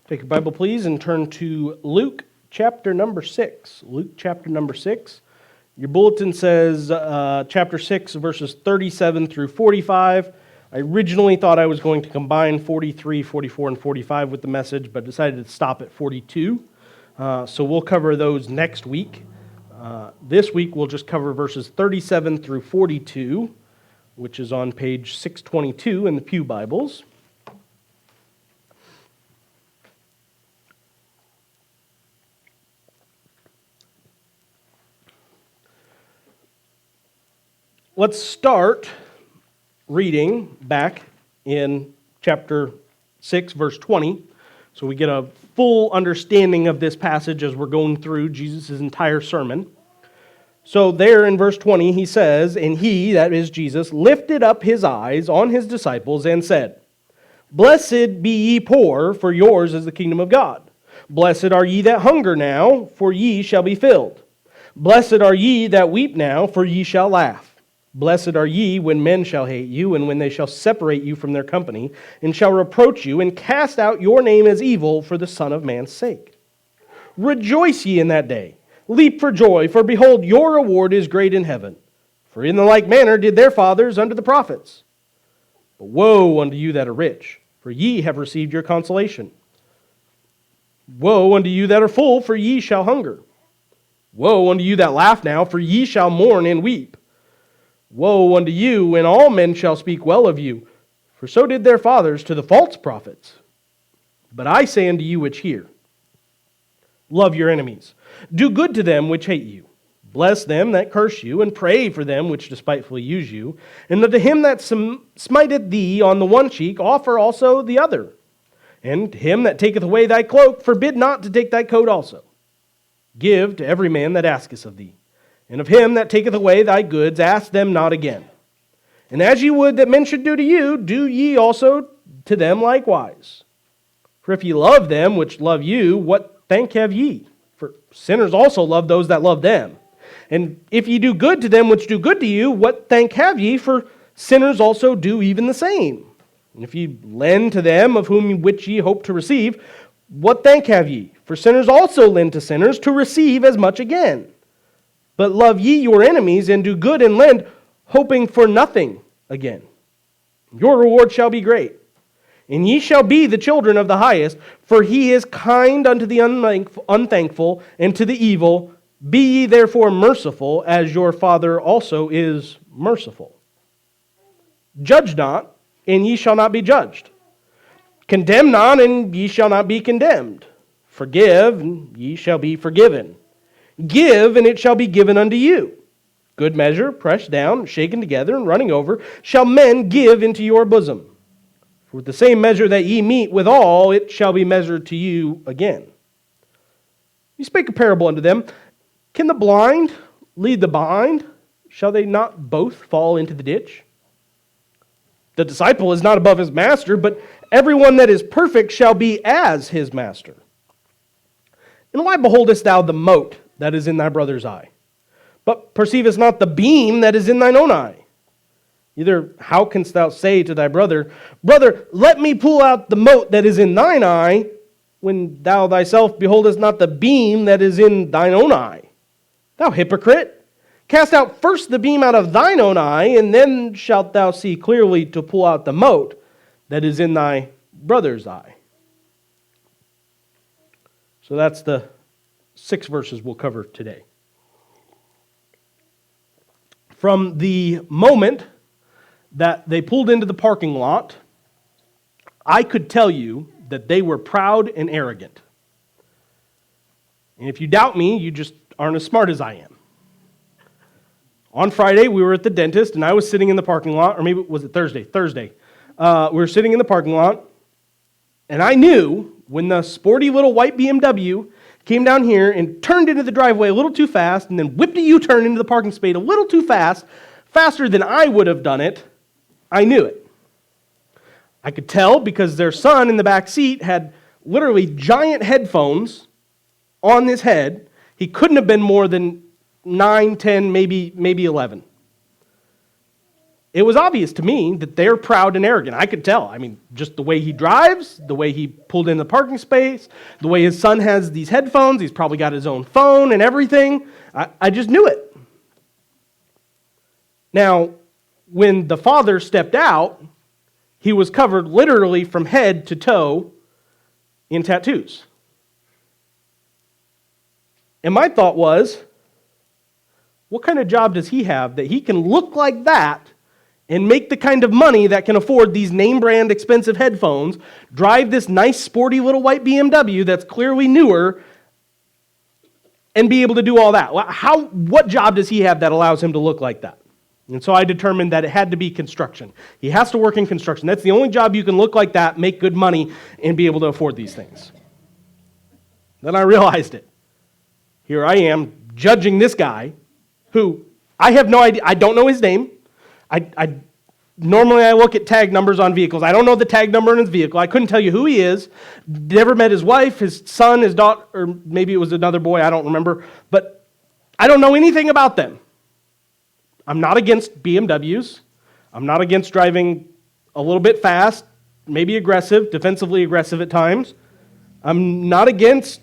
Take your Bible, please, and turn to Luke chapter number 6. Luke chapter number 6. Your bulletin says chapter 6, verses 37 through 45. I originally thought I was going to combine 43, 44, and 45 with the message, but decided to stop at 42. So we'll cover those next week. This week we'll just cover verses 37 through 42, which is on page 622 in the Pew Bibles. Let's start reading back in chapter 6, verse 20, so we get a full understanding of this passage as we're going through Jesus' entire sermon. So there in verse 20 he says, "And he," that is Jesus, "lifted up his eyes on his disciples and said, Blessed be ye poor, for yours is the kingdom of God. Blessed are ye that hunger now, for ye shall be filled. Blessed are ye that weep now, for ye shall laugh. Blessed are ye when men shall hate you, and when they shall separate you from their company, and shall reproach you, and cast out your name as evil for the Son of Man's sake. Rejoice ye in that day, leap for joy, for behold, your reward is great in heaven. For in the like manner did their fathers unto the prophets. But woe unto you that are rich, for ye have received your consolation. Woe unto you that are full, for ye shall hunger. Woe unto you that laugh now, for ye shall mourn and weep. Woe unto you when all men shall speak well of you, for so did their fathers to the false prophets. But I say unto you which hear, love your enemies, do good to them which hate you, bless them that curse you, and pray for them which despitefully use you, and unto him that smiteth thee on the one cheek offer also the other, and to him that taketh away thy cloak forbid not to take thy coat also. Give to every man that asketh of thee. And of him that taketh away thy goods, ask them not again. And as ye would that men should do to you, do ye also to them likewise. For if ye love them which love you, what thank have ye? For sinners also love those that love them. And if ye do good to them which do good to you, what thank have ye? For sinners also do even the same. And if ye lend to them of whom which ye hope to receive, what thank have ye? For sinners also lend to sinners to receive as much again. But love ye your enemies, and do good and lend, hoping for nothing again. Your reward shall be great. And ye shall be the children of the highest, for he is kind unto the unthankful and to the evil. Be ye therefore merciful, as your Father also is merciful. Judge not, and ye shall not be judged. Condemn not, and ye shall not be condemned. Forgive, and ye shall be forgiven. Give, and it shall be given unto you. Good measure, pressed down, shaken together, and running over, shall men give into your bosom. For with the same measure that ye mete withal, it shall be measured to you again. He spake a parable unto them. Can the blind lead the blind? Shall they not both fall into the ditch? The disciple is not above his master, but everyone that is perfect shall be as his master. And why beholdest thou the mote that is in thy brother's eye, but perceivest not the beam that is in thine own eye? Either how canst thou say to thy brother, Brother, let me pull out the mote that is in thine eye, when thou thyself beholdest not the beam that is in thine own eye? Thou hypocrite, cast out first the beam out of thine own eye, and then shalt thou see clearly to pull out the mote that is in thy brother's eye. So that's the 6 verses we'll cover today. From the moment that they pulled into the parking lot, I could tell you that they were proud and arrogant. And if you doubt me, you just aren't as smart as I am. On Friday, we were at the dentist, and I was sitting in the parking lot, or maybe was it Thursday? Thursday. We were sitting in the parking lot, and I knew when the sporty little white BMW came down here and turned into the driveway a little too fast, and then whipped a U-turn into the parking space a little too fast, faster than I would have done it, I knew it. I could tell because their son in the back seat had literally giant headphones on his head. He couldn't have been more than 9, 10, maybe 11. it was obvious to me that they're proud and arrogant. I could tell. I mean, just the way he drives, the way he pulled in the parking space, the way his son has these headphones, he's probably got his own phone and everything. I just knew it. Now, when the father stepped out, he was covered literally from head to toe in tattoos. And my thought was, what kind of job does he have that he can look like that and make the kind of money that can afford these name brand expensive headphones, drive this nice sporty little white BMW that's clearly newer, and be able to do all that? What job does he have that allows him to look like that? And so I determined that it had to be construction. He has to work in construction. That's the only job you can look like that, make good money, and be able to afford these things. Then I realized it. Here I am judging this guy who I have no idea. I don't know his name. Normally I look at tag numbers on vehicles. I don't know the tag number in his vehicle. I couldn't tell you who he is. Never met his wife, his son, his daughter, or maybe it was another boy, I don't remember. But I don't know anything about them. I'm not against BMWs. I'm not against driving a little bit fast, maybe aggressive, defensively aggressive at times. I'm not against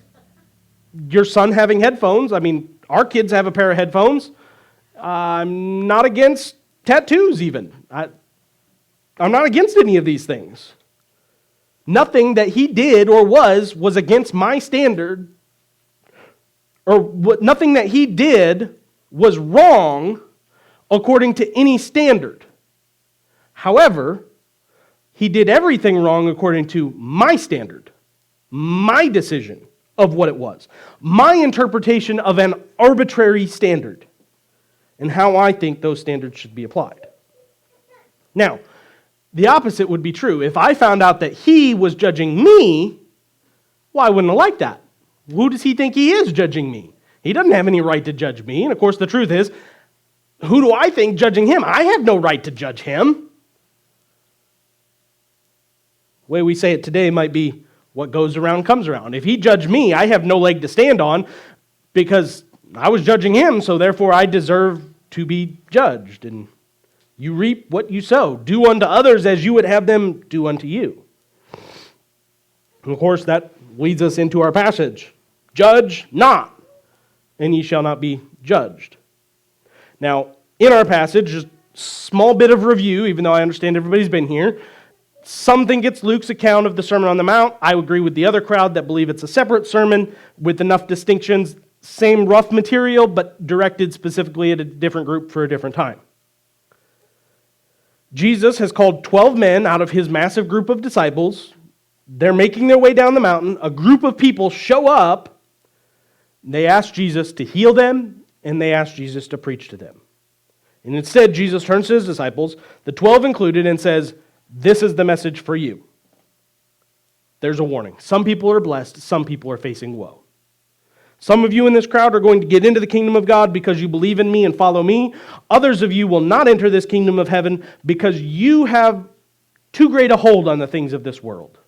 your son having headphones. I mean, our kids have a pair of headphones. I'm not against tattoos even. I'm not against any of these things. Nothing that he did or was against my standard, or nothing that he did was wrong according to any standard. However, he did everything wrong according to my standard, my decision of what it was, my interpretation of an arbitrary standard, and how I think those standards should be applied. Now, the opposite would be true. If I found out that he was judging me, well, I wouldn't have liked that. Who does he think he is judging me? He doesn't have any right to judge me. And of course, the truth is, who do I think judging him? I have no right to judge him. The way we say it today might be, what goes around comes around. If he judged me, I have no leg to stand on because I was judging him, so therefore I deserve to be judged. And you reap what you sow. Do unto others as you would have them do unto you. And of course, that leads us into our passage. Judge not, and ye shall not be judged. Now, in our passage, just a small bit of review, even though I understand everybody's been here. Some think it's Luke's account of the Sermon on the Mount. I agree with the other crowd that believe it's a separate sermon with enough distinctions. Same rough material, but directed specifically at a different group for a different time. Jesus has called 12 men out of his massive group of disciples. They're making their way down the mountain. A group of people show up. They ask Jesus to heal them, and they ask Jesus to preach to them. And instead, Jesus turns to his disciples, the 12 included, and says, this is the message for you. There's a warning. Some people are blessed. Some people are facing woe. Some of you in this crowd are going to get into the kingdom of God because you believe in me and follow me. Others of you will not enter this kingdom of heaven because you have too great a hold on the things of this world.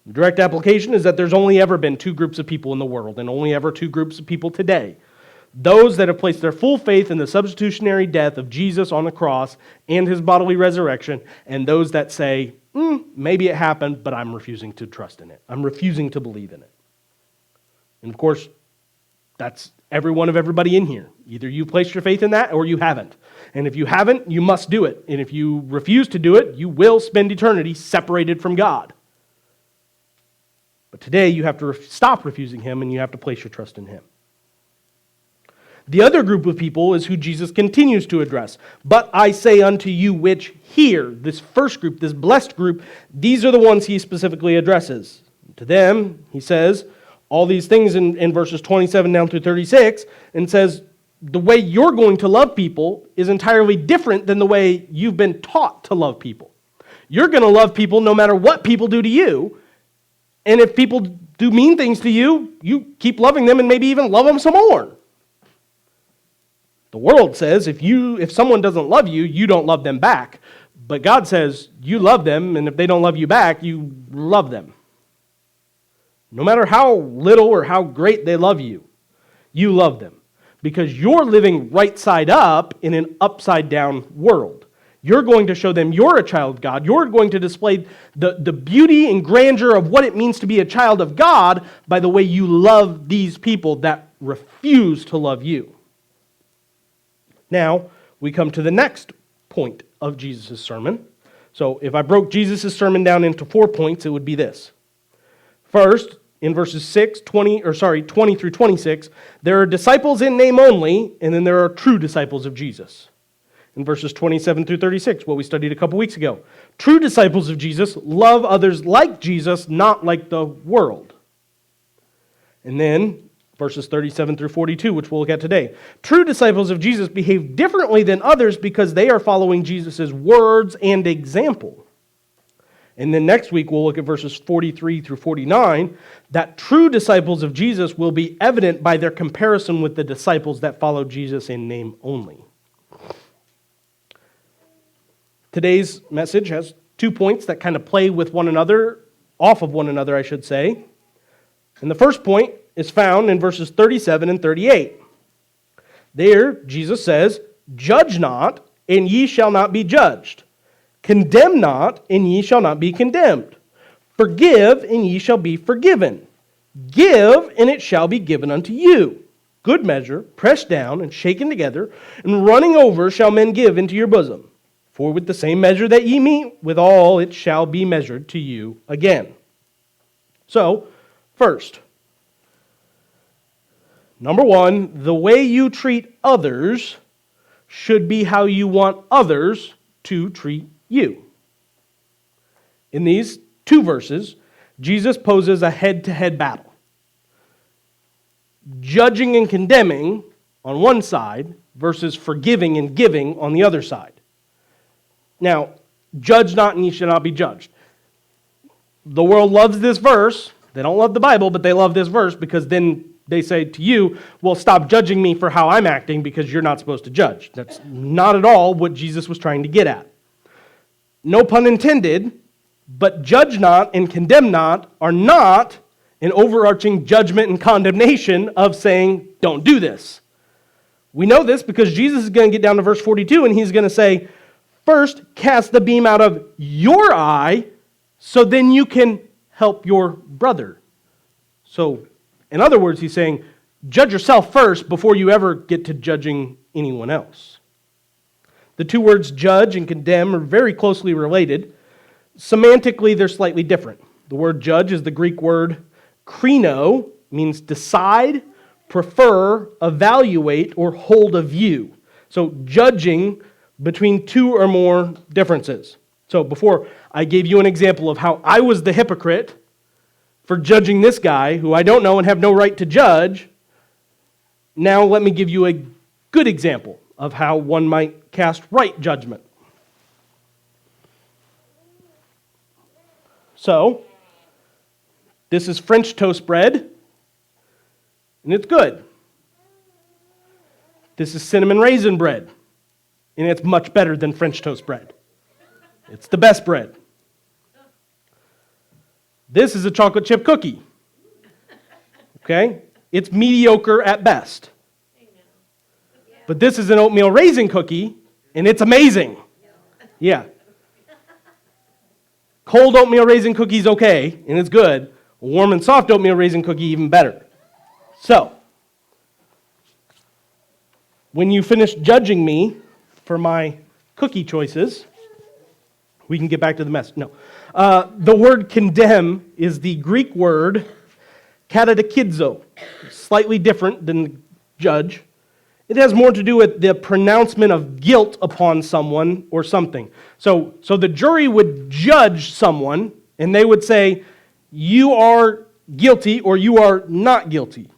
The direct application is that there's only ever been two groups of people in the world, and only ever two groups of people today. Those that have placed their full faith in the substitutionary death of Jesus on the cross and his bodily resurrection, and those that say, maybe it happened, but I'm refusing to trust in it. I'm refusing to believe in it. And of course, that's every one of everybody in here. Either you placed your faith in that or you haven't. And if you haven't, you must do it. And if you refuse to do it, you will spend eternity separated from God. But today you have to stop refusing him and you have to place your trust in him. The other group of people is who Jesus continues to address. But I say unto you which hear, this first group, this blessed group, these are the ones he specifically addresses. To them, he says all these things in verses 27 down through 36, and says the way you're going to love people is entirely different than the way you've been taught to love people. You're going to love people no matter what people do to you, and if people do mean things to you, you keep loving them and maybe even love them some more. The world says if someone doesn't love you, you don't love them back. But God says you love them, and if they don't love you back, you love them. No matter how little or how great they love you, you love them. Because you're living right side up in an upside down world. You're going to show them you're a child of God. You're going to display the beauty and grandeur of what it means to be a child of God by the way you love these people that refuse to love you. Now, we come to the next point of Jesus' sermon. So if I broke Jesus' sermon down into 4 points, it would be this. First, in verses 20 through 26, there are disciples in name only, and then there are true disciples of Jesus. In verses 27 through 36, what we studied a couple weeks ago, true disciples of Jesus love others like Jesus, not like the world. And then verses 37 through 42, which we'll look at today. True disciples of Jesus behave differently than others because they are following Jesus' words and example. And then next week, we'll look at verses 43 through 49, that true disciples of Jesus will be evident by their comparison with the disciples that follow Jesus in name only. Today's message has 2 points that kind of play with one another, off of one another, I should say. And the first point is found in verses 37 and 38. There, Jesus says, "Judge not, and ye shall not be judged. Condemn not, and ye shall not be condemned. Forgive, and ye shall be forgiven. Give, and it shall be given unto you. Good measure, pressed down, and shaken together, and running over shall men give into your bosom. For with the same measure that ye meet withal, it shall be measured to you again." So, first, number one, the way you treat others should be how you want others to treat you. In these 2 verses, Jesus poses a head-to-head battle. Judging and condemning on one side versus forgiving and giving on the other side. Now, judge not and ye shall not be judged. The world loves this verse. They don't love the Bible, but they love this verse because then they say to you, well, stop judging me for how I'm acting because you're not supposed to judge. That's not at all what Jesus was trying to get at. No pun intended, but judge not and condemn not are not an overarching judgment and condemnation of saying, don't do this. We know this because Jesus is going to get down to verse 42 and he's going to say, first, cast the beam out of your eye so then you can help your brother. So, in other words, he's saying, judge yourself first before you ever get to judging anyone else. The 2 words judge and condemn are very closely related. Semantically, they're slightly different. The word judge is the Greek word krino, means decide, prefer, evaluate, or hold a view. So judging between 2 or more differences. So before I gave you an example of how I was the hypocrite for judging this guy who I don't know and have no right to judge, now let me give you a good example of how one might cast right judgment. So, this is French toast bread, and it's good. This is cinnamon raisin bread, and it's much better than French toast bread. It's the best bread. This is a chocolate chip cookie. Okay? It's mediocre at best. But this is an oatmeal raisin cookie, and it's amazing. Yeah. Cold oatmeal raisin cookie's okay, and it's good. Warm and soft oatmeal raisin cookie, even better. So, when you finish judging me for my cookie choices, we can get back to the mess. No. The word condemn is the Greek word katatakidzo, slightly different than judge. It has more to do with the pronouncement of guilt upon someone or something. So the jury would judge someone, and they would say, you are guilty or you are not guilty.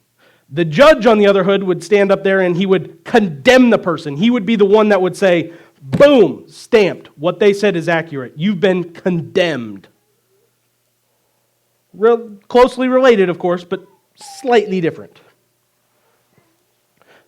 The judge, on the other hand, would stand up there and he would condemn the person. He would be the one that would say, boom, stamped. What they said is accurate. You've been condemned. Closely related, of course, but slightly different.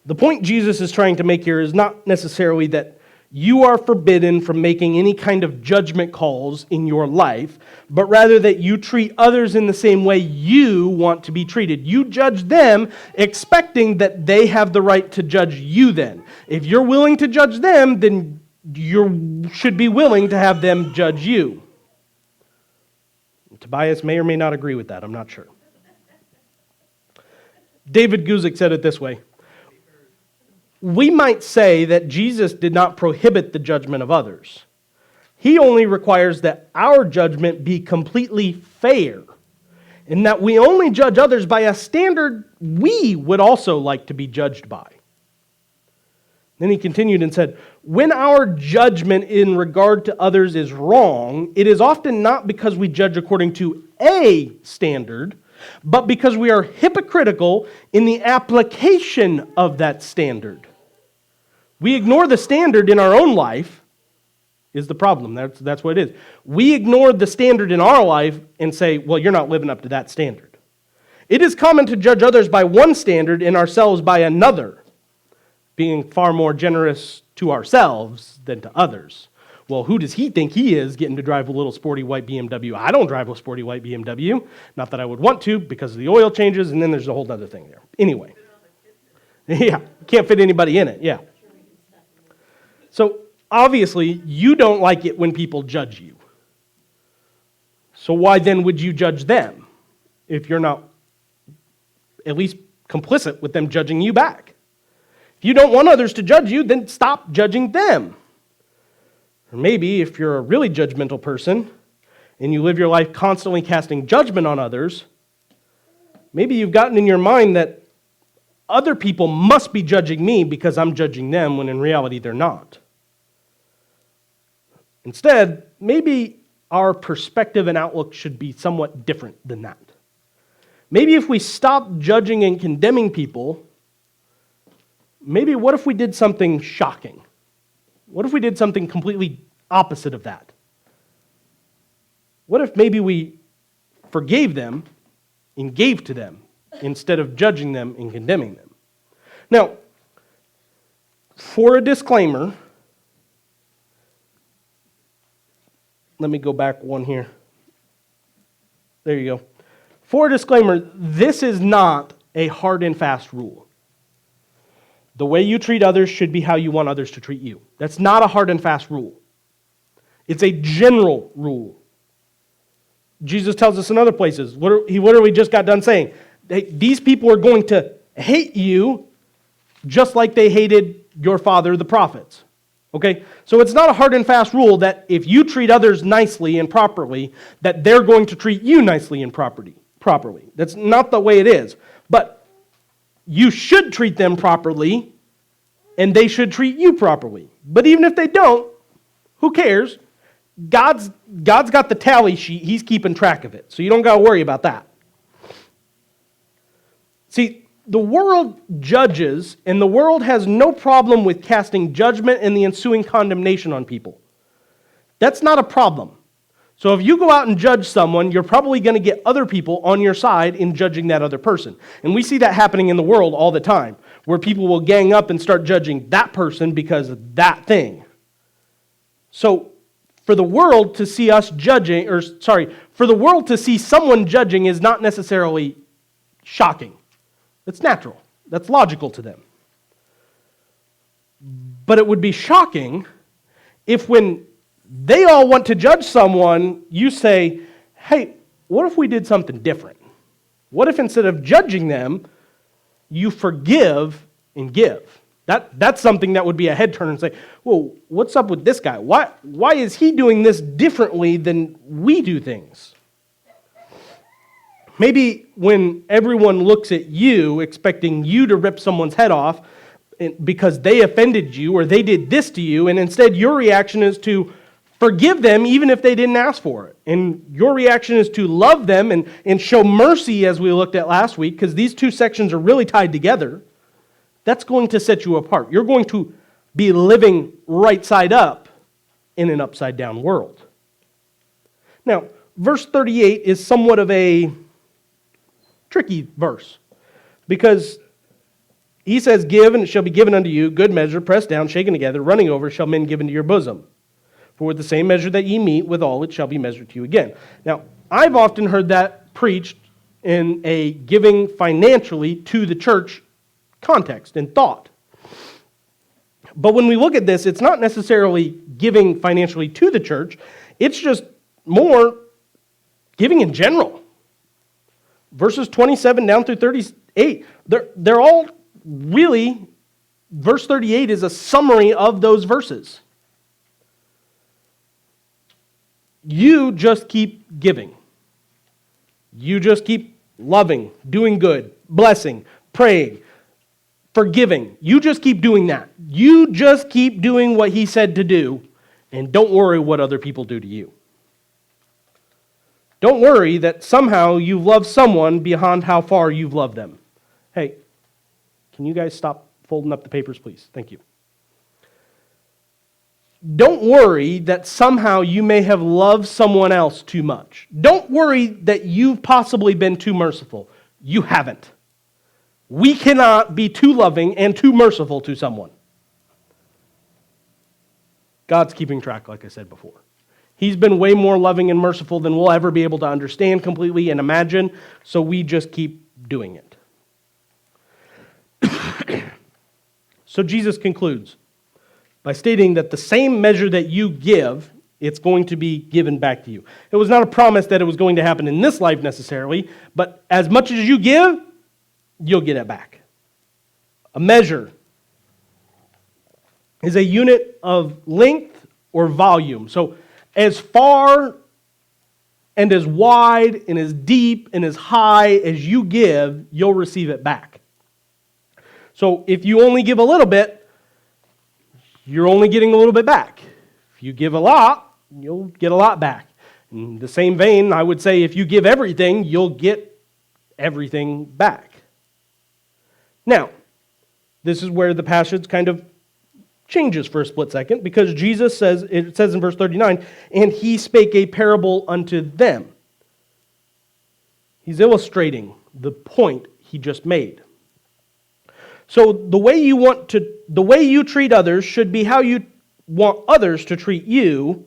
The point Jesus is trying to make here is not necessarily that you are forbidden from making any kind of judgment calls in your life, but rather that you treat others in the same way you want to be treated. You judge them expecting that they have the right to judge you then. If you're willing to judge them, then you should be willing to have them judge you. Tobias may or may not agree with that. I'm not sure. David Guzik said it this way. We might say that Jesus did not prohibit the judgment of others. He only requires that our judgment be completely fair, and that we only judge others by a standard we would also like to be judged by. Then he continued and said, when our judgment in regard to others is wrong, it is often not because we judge according to a standard, but because we are hypocritical in the application of that standard. We ignore the standard in our own life, is the problem. That's what it is. We ignore the standard in our life and say, well, you're not living up to that standard. It is common to judge others by one standard and ourselves by another, being far more generous to ourselves than to others. Well, who does he think he is getting to drive a little sporty white BMW? I don't drive a sporty white BMW. Not that I would want to because of the oil changes, and then there's a whole other thing there. Anyway. Yeah, can't fit anybody in it, yeah. So, obviously, you don't like it when people judge you. So why then would you judge them if you're not at least complicit with them judging you back? If you don't want others to judge you, then stop judging them. Or maybe if you're a really judgmental person and you live your life constantly casting judgment on others, maybe you've gotten in your mind that other people must be judging me because I'm judging them when in reality they're not. Instead, maybe our perspective and outlook should be somewhat different than that. Maybe if we stop judging and condemning people, maybe what if we did something shocking? What if we did something completely opposite of that? What if maybe we forgave them and gave to them instead of judging them and condemning them? Now, for a disclaimer, let me go back one here. There you go. For a disclaimer, this is not a hard and fast rule. The way you treat others should be how you want others to treat you. That's not a hard and fast rule. It's a general rule. Jesus tells us in other places, he literally just got done saying, these people are going to hate you just like they hated your father, the prophets. Okay? So it's not a hard and fast rule that if you treat others nicely and properly, that they're going to treat you nicely and properly. That's not the way it is. But you should treat them properly, and they should treat you properly. But even if they don't, who cares? God's got the tally sheet. He's keeping track of it. So you don't got to worry about that. See, the world judges, and the world has no problem with casting judgment and the ensuing condemnation on people. That's not a problem. So if you go out and judge someone, you're probably going to get other people on your side in judging that other person. And we see that happening in the world all the time, where people will gang up and start judging that person because of that thing. So for the world to see for the world to see someone judging is not necessarily shocking. That's natural. That's logical to them. But it would be shocking if when they all want to judge someone, you say, hey, what if we did something different? What if instead of judging them, you forgive and give? That's something that would be a head turner and say, whoa, what's up with this guy? Why is he doing this differently than we do things? Maybe when everyone looks at you expecting you to rip someone's head off because they offended you or they did this to you, and instead your reaction is to forgive them even if they didn't ask for it. And your reaction is to love them and show mercy, as we looked at last week, because these two sections are really tied together. That's going to set you apart. You're going to be living right side up in an upside down world. Now, verse 38 is somewhat of a tricky verse, because he says, give and it shall be given unto you, good measure, pressed down, shaken together, running over, shall men give into your bosom. For with the same measure that ye meet withal, it shall be measured to you again. Now, I've often heard that preached in a giving financially to the church context and thought. But when we look at this, it's not necessarily giving financially to the church. It's just more giving in general. Verses 27 down through 38, they're all really, verse 38 is a summary of those verses. You just keep giving. You just keep loving, doing good, blessing, praying, forgiving. You just keep doing that. You just keep doing what he said to do, and don't worry what other people do to you. Don't worry that somehow you've loved someone beyond how far you've loved them. Hey, can you guys stop folding up the papers, please? Thank you. Don't worry that somehow you may have loved someone else too much. Don't worry that you've possibly been too merciful. You haven't. We cannot be too loving and too merciful to someone. God's keeping track, like I said before. He's been way more loving and merciful than we'll ever be able to understand completely and imagine, so we just keep doing it. So Jesus concludes by stating that the same measure that you give, it's going to be given back to you. It was not a promise that it was going to happen in this life necessarily, but as much as you give, you'll get it back. A measure is a unit of length or volume. So as far and as wide and as deep and as high as you give, you'll receive it back. So if you only give a little bit, you're only getting a little bit back. If you give a lot, you'll get a lot back. In the same vein, I would say if you give everything, you'll get everything back. Now, this is where the passage kind of changes for a split second, because Jesus says, it says in verse 39, and he spake a parable unto them. He's illustrating the point he just made. So the way you treat others should be how you want others to treat you,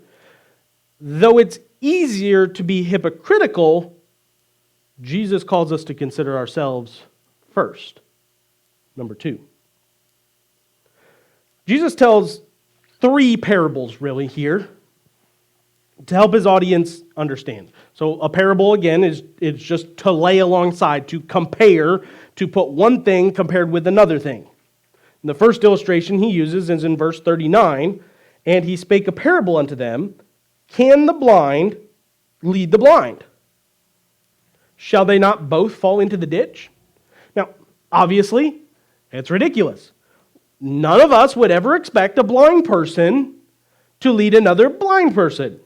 though it's easier to be hypocritical. Jesus calls us to consider ourselves first. Number 2. Jesus tells 3 parables really here to help his audience understand. So a parable, again, is just to lay alongside, to compare, to put one thing compared with another thing. And the first illustration he uses is in verse 39, and he spake a parable unto them, can the blind lead the blind? Shall they not both fall into the ditch? Now, obviously, it's ridiculous. None of us would ever expect a blind person to lead another blind person.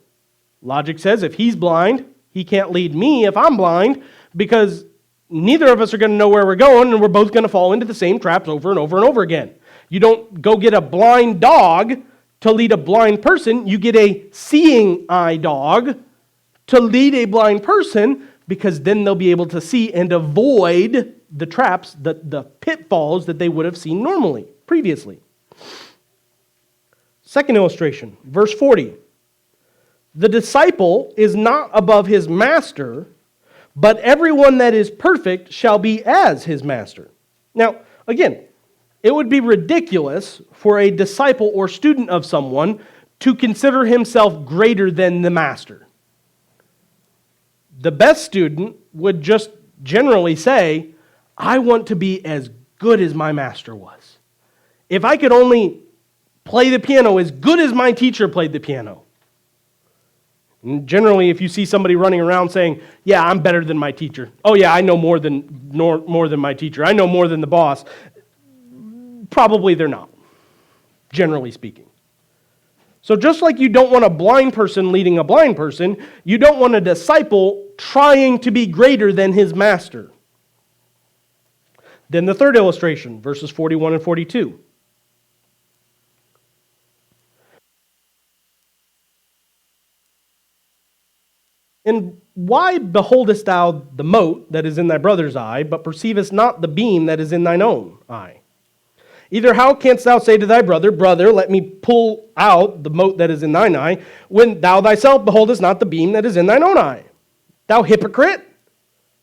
Logic says if he's blind, he can't lead me if I'm blind, because neither of us are going to know where we're going, and we're both going to fall into the same traps over and over and over again. You don't go get a blind dog to lead a blind person. You get a seeing eye dog to lead a blind person, because then they'll be able to see and avoid the traps, the pitfalls that they would have seen normally, previously. Second illustration, verse 40. The disciple is not above his master, but everyone that is perfect shall be as his master. Now, again, it would be ridiculous for a disciple or student of someone to consider himself greater than the master. The best student would just generally say, I want to be as good as my master was. If I could only play the piano as good as my teacher played the piano. And generally, if you see somebody running around saying, yeah, I'm better than my teacher. Oh yeah, I know more than my teacher. I know more than the boss. Probably they're not, generally speaking. So just like you don't want a blind person leading a blind person, you don't want a disciple trying to be greater than his master. Then the third illustration, verses 41 and 42. And why beholdest thou the mote that is in thy brother's eye, but perceivest not the beam that is in thine own eye? Either how canst thou say to thy brother, Brother, let me pull out the mote that is in thine eye, when thou thyself beholdest not the beam that is in thine own eye? Thou hypocrite!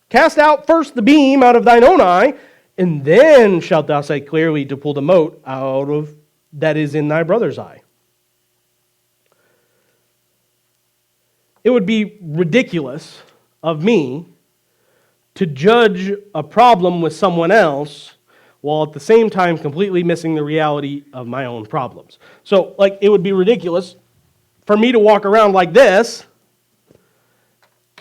Cast out first the beam out of thine own eye, and then shalt thou say clearly to pull the mote out of that is in thy brother's eye. It would be ridiculous of me to judge a problem with someone else while at the same time completely missing the reality of my own problems. So, it would be ridiculous for me to walk around like this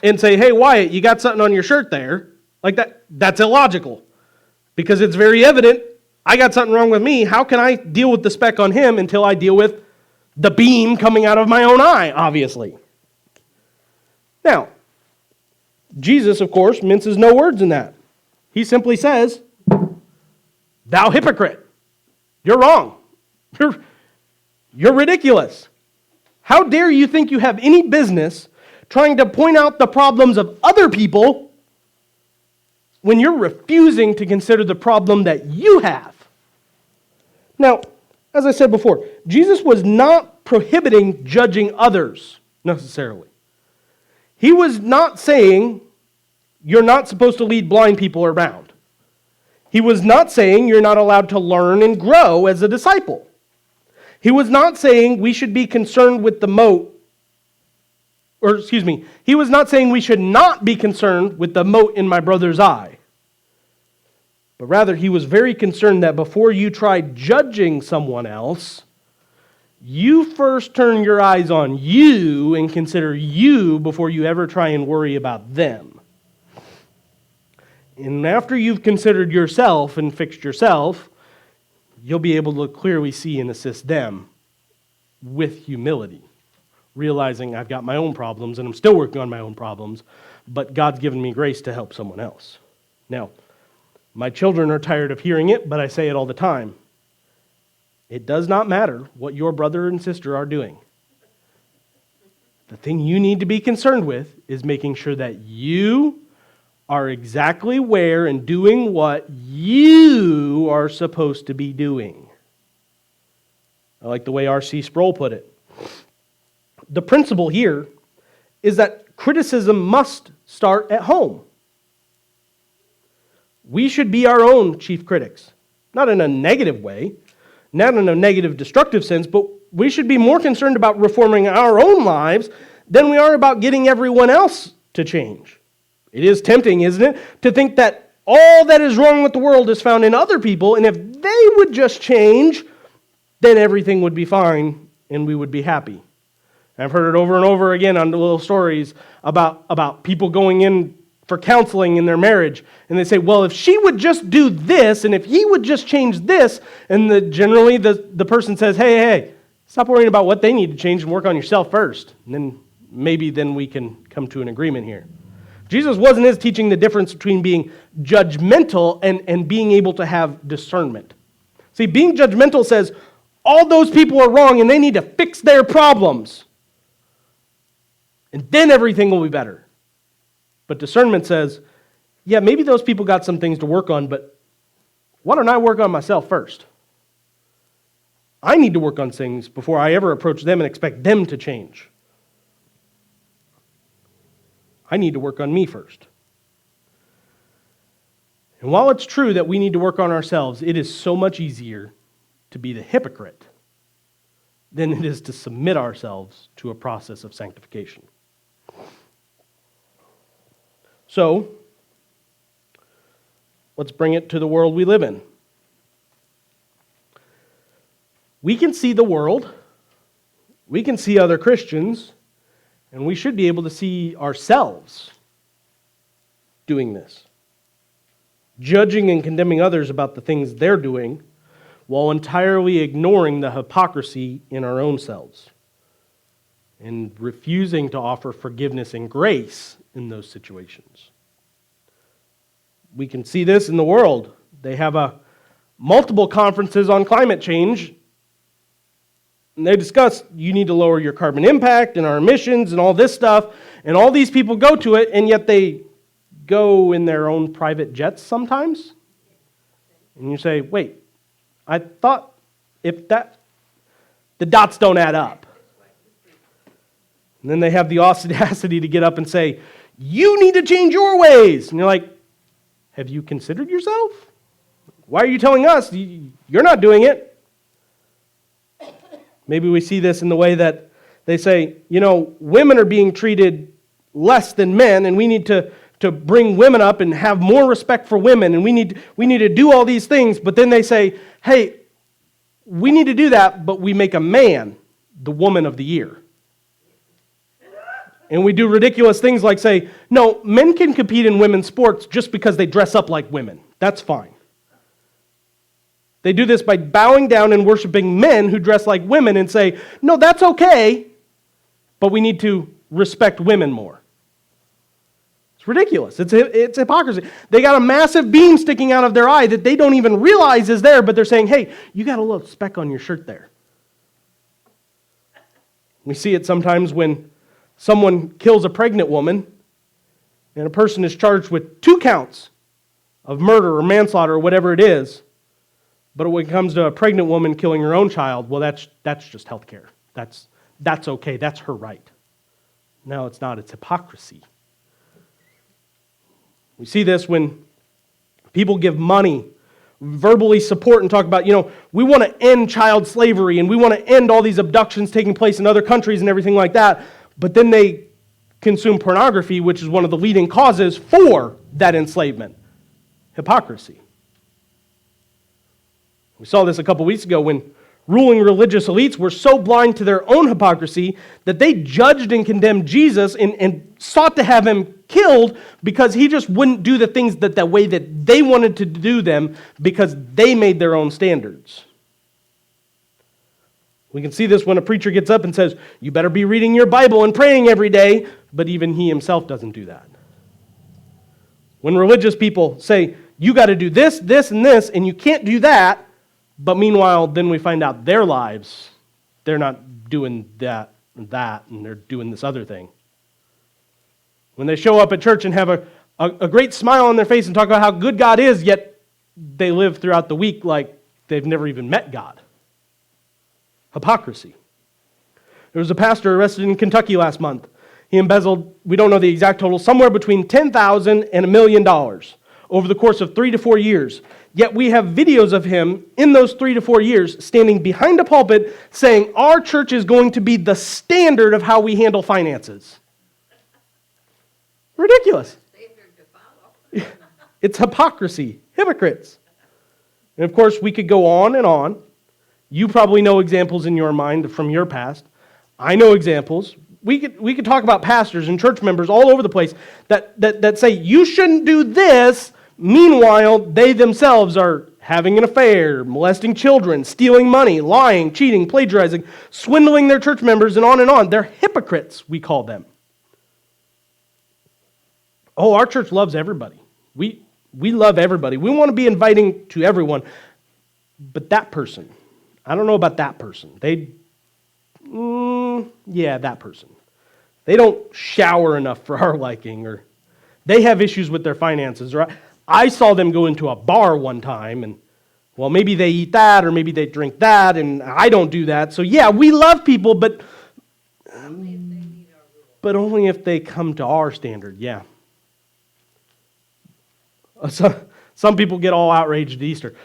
and say, hey, Wyatt, you got something on your shirt there. Like that. That's illogical. Because it's very evident I got something wrong with me. How can I deal with the speck on him until I deal with the beam coming out of my own eye, obviously? Now, Jesus, of course, minces no words in that. He simply says, thou hypocrite, you're wrong. You're ridiculous. How dare you think you have any business trying to point out the problems of other people when you're refusing to consider the problem that you have? Now, as I said before, Jesus was not prohibiting judging others necessarily. He was not saying you're not supposed to lead blind people around. He was not saying you're not allowed to learn and grow as a disciple. He was not saying we should be concerned with the mote, he was not saying we should not be concerned with the mote in my brother's eye. But rather, he was very concerned that before you try judging someone else, you first turn your eyes on you and consider you before you ever try and worry about them. And after you've considered yourself and fixed yourself, you'll be able to clearly see and assist them with humility, realizing I've got my own problems and I'm still working on my own problems, but God's given me grace to help someone else. Now, my children are tired of hearing it, but I say it all the time. It does not matter what your brother and sister are doing. The thing you need to be concerned with is making sure that you are exactly where and doing what you are supposed to be doing. I like the way R.C. Sproul put it. The principle here is that criticism must start at home. We should be our own chief critics, not in a negative way, not in a negative, destructive sense, but we should be more concerned about reforming our own lives than we are about getting everyone else to change. It is tempting, isn't it, to think that all that is wrong with the world is found in other people, and if they would just change, then everything would be fine and we would be happy. I've heard it over and over again on the little stories about people going in for counseling in their marriage, and they say, well, if she would just do this, and if he would just change this, and generally the person says, hey, stop worrying about what they need to change and work on yourself first, and then maybe we can come to an agreement here. Jesus wasn't teaching the difference between being judgmental and being able to have discernment. See, being judgmental says all those people are wrong and they need to fix their problems, and then everything will be better. But discernment says, yeah, maybe those people got some things to work on, but why don't I work on myself first? I need to work on things before I ever approach them and expect them to change. I need to work on me first. And while it's true that we need to work on ourselves, it is so much easier to be the hypocrite than it is to submit ourselves to a process of sanctification. So, let's bring it to the world we live in. We can see the world, we can see other Christians, and we should be able to see ourselves doing this. Judging and condemning others about the things they're doing while entirely ignoring the hypocrisy in our own selves and refusing to offer forgiveness and grace in those situations. We can see this in the world. They have multiple conferences on climate change, and they discuss you need to lower your carbon impact and our emissions and all this stuff, and all these people go to it, and yet they go in their own private jets sometimes. And you say, wait, I thought the dots don't add up. And then they have the audacity to get up and say, you need to change your ways. And you're like, have you considered yourself? Why are you telling us you're not doing it? Maybe we see this in the way that they say, women are being treated less than men, and we need to bring women up and have more respect for women, and we need to do all these things. But then they say, hey, we need to do that, but we make a man the woman of the year. And we do ridiculous things like say, no, men can compete in women's sports just because they dress up like women. That's fine. They do this by bowing down and worshiping men who dress like women and say, no, that's okay, but we need to respect women more. It's ridiculous. It's hypocrisy. They got a massive beam sticking out of their eye that they don't even realize is there, but they're saying, hey, you got a little speck on your shirt there. We see it sometimes when someone kills a pregnant woman and a person is charged with 2 counts of murder or manslaughter or whatever it is. But when it comes to a pregnant woman killing her own child, well, that's just health care. That's okay. That's her right. No, it's not. It's hypocrisy. We see this when people give money, verbally support and talk about, we want to end child slavery and we want to end all these abductions taking place in other countries and everything like that. But then they consume pornography, which is one of the leading causes for that enslavement. Hypocrisy. We saw this a couple weeks ago when ruling religious elites were so blind to their own hypocrisy that they judged and condemned Jesus and sought to have him killed because he just wouldn't do the things the way that they wanted to do them because they made their own standards. We can see this when a preacher gets up and says, you better be reading your Bible and praying every day, but even he himself doesn't do that. When religious people say, you got to do this, this, and this, and you can't do that, but meanwhile, then we find out their lives, they're not doing that, and they're doing this other thing. When they show up at church and have a great smile on their face and talk about how good God is, yet they live throughout the week like they've never even met God. Hypocrisy. There was a pastor arrested in Kentucky last month. He embezzled, we don't know the exact total, somewhere between $10,000 and $1 million over the course of 3 to 4 years. Yet we have videos of him in those 3 to 4 years standing behind a pulpit saying, our church is going to be the standard of how we handle finances. Ridiculous. It's hypocrisy. Hypocrites. And of course, we could go on and on. You probably know examples in your mind from your past. I know examples. We could talk about pastors and church members all over the place that say, you shouldn't do this. Meanwhile, they themselves are having an affair, molesting children, stealing money, lying, cheating, plagiarizing, swindling their church members, and on and on. They're hypocrites, we call them. Oh, our church loves everybody. We love everybody. We want to be inviting to everyone. But that person, I don't know about that person. That person. They don't shower enough for our liking, or they have issues with their finances. Or I saw them go into a bar one time, and well, maybe they eat that, or maybe they drink that, and I don't do that. So yeah, we love people, but only if they come to our standard, yeah. Some people get all outraged at Easter.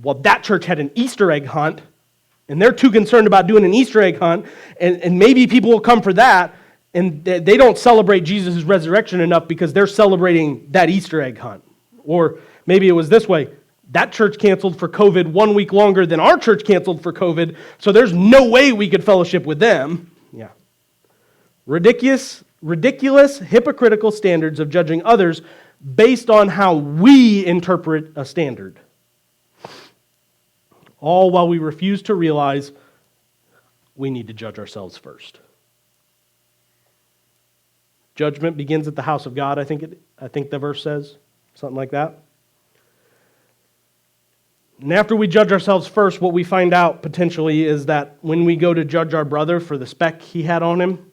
Well, that church had an Easter egg hunt, and they're too concerned about doing an Easter egg hunt, and maybe people will come for that, and they don't celebrate Jesus' resurrection enough because they're celebrating that Easter egg hunt. Or maybe it was this way. That church canceled for COVID 1 week longer than our church canceled for COVID, so there's no way we could fellowship with them. Yeah. Ridiculous, hypocritical standards of judging others based on how we interpret a standard. All while we refuse to realize we need to judge ourselves first. Judgment begins at the house of God, I think the verse says, something like that. And after we judge ourselves first, what we find out potentially is that when we go to judge our brother for the speck he had on him,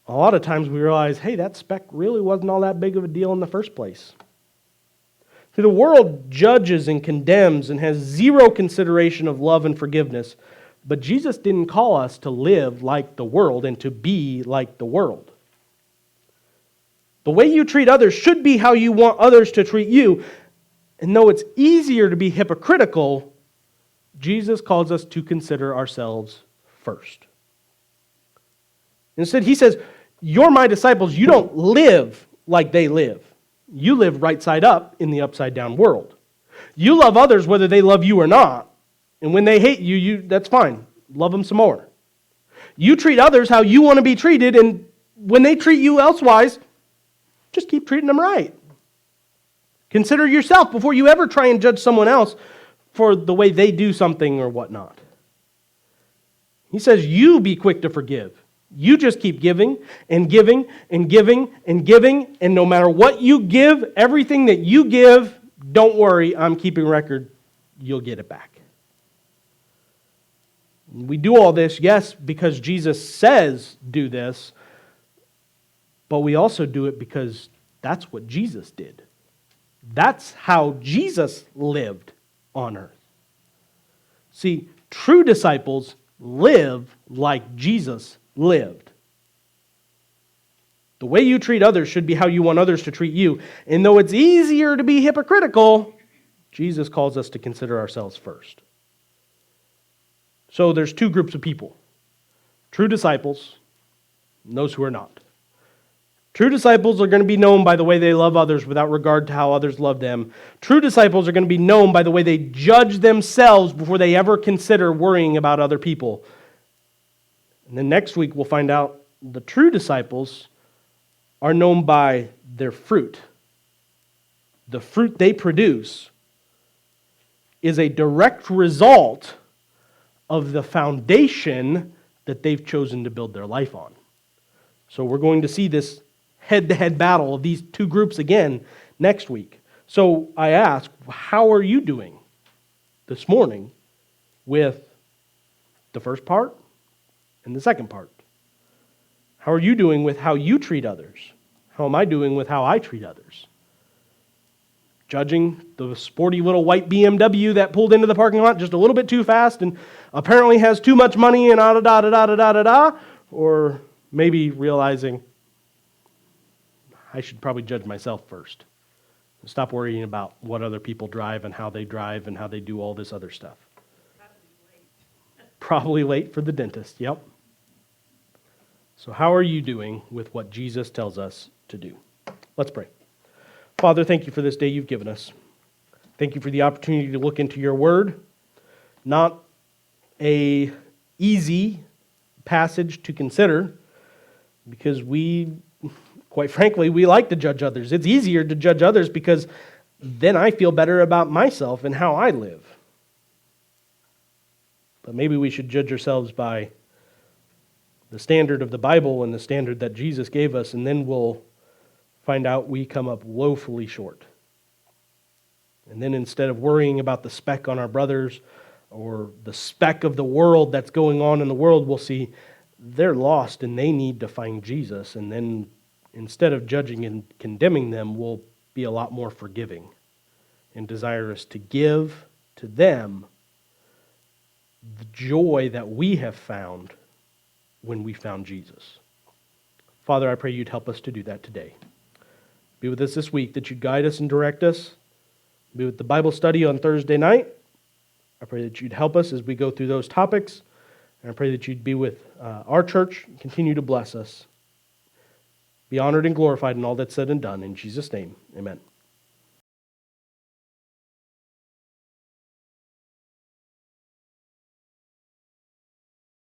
a lot of times we realize, hey, that speck really wasn't all that big of a deal in the first place. See, the world judges and condemns and has zero consideration of love and forgiveness, but Jesus didn't call us to live like the world and to be like the world. The way you treat others should be how you want others to treat you. And though it's easier to be hypocritical, Jesus calls us to consider ourselves first. Instead, he says, you're my disciples. You don't live like they live. You live right side up in the upside down world. You love others whether they love you or not. And when they hate you, that's fine. Love them some more. You treat others how you want to be treated, and when they treat you elsewise, just keep treating them right. Consider yourself before you ever try and judge someone else for the way they do something or whatnot. He says, you be quick to forgive. You just keep giving and giving and giving and giving, and no matter what you give, everything that you give, don't worry, I'm keeping record, you'll get it back. We do all this, yes, because Jesus says do this, but we also do it because that's what Jesus did. That's how Jesus lived on earth. See, true disciples live like Jesus lived. The way you treat others should be how you want others to treat you. And though it's easier to be hypocritical, Jesus calls us to consider ourselves first. So there's two groups of people. True disciples and those who are not. True disciples are going to be known by the way they love others without regard to how others love them. True disciples are going to be known by the way they judge themselves before they ever consider worrying about other people. And then next week we'll find out the true disciples are known by their fruit. The fruit they produce is a direct result of the foundation that they've chosen to build their life on. So we're going to see this head-to-head battle of these two groups again next week. So I ask, how are you doing this morning with the first part and the second part? How are you doing with how you treat others? How am I doing with how I treat others? Judging the sporty little white BMW that pulled into the parking lot just a little bit too fast and apparently has too much money and da-da-da-da-da-da-da, or maybe realizing I should probably judge myself first. Stop worrying about what other people drive and how they do all this other stuff. Probably late for the dentist, yep. So how are you doing with what Jesus tells us to do? Let's pray. Father, thank you for this day you've given us. Thank you for the opportunity to look into your word. Not a easy passage to consider, because quite frankly, we like to judge others. It's easier to judge others because then I feel better about myself and how I live. But maybe we should judge ourselves by the standard of the Bible and the standard that Jesus gave us, and then we'll find out we come up woefully short. And then instead of worrying about the speck on our brothers or the speck of the world that's going on in the world, we'll see they're lost and they need to find Jesus. And then instead of judging and condemning them, we'll be a lot more forgiving and desirous to give to them the joy that we have found when we found Jesus. Father, I pray you'd help us to do that today. Be with us this week, that you'd guide us and direct us. Be with the Bible study on Thursday night. I pray that you'd help us as we go through those topics. And I pray that you'd be with our church and continue to bless us. Be honored and glorified in all that's said and done. In Jesus' name, amen.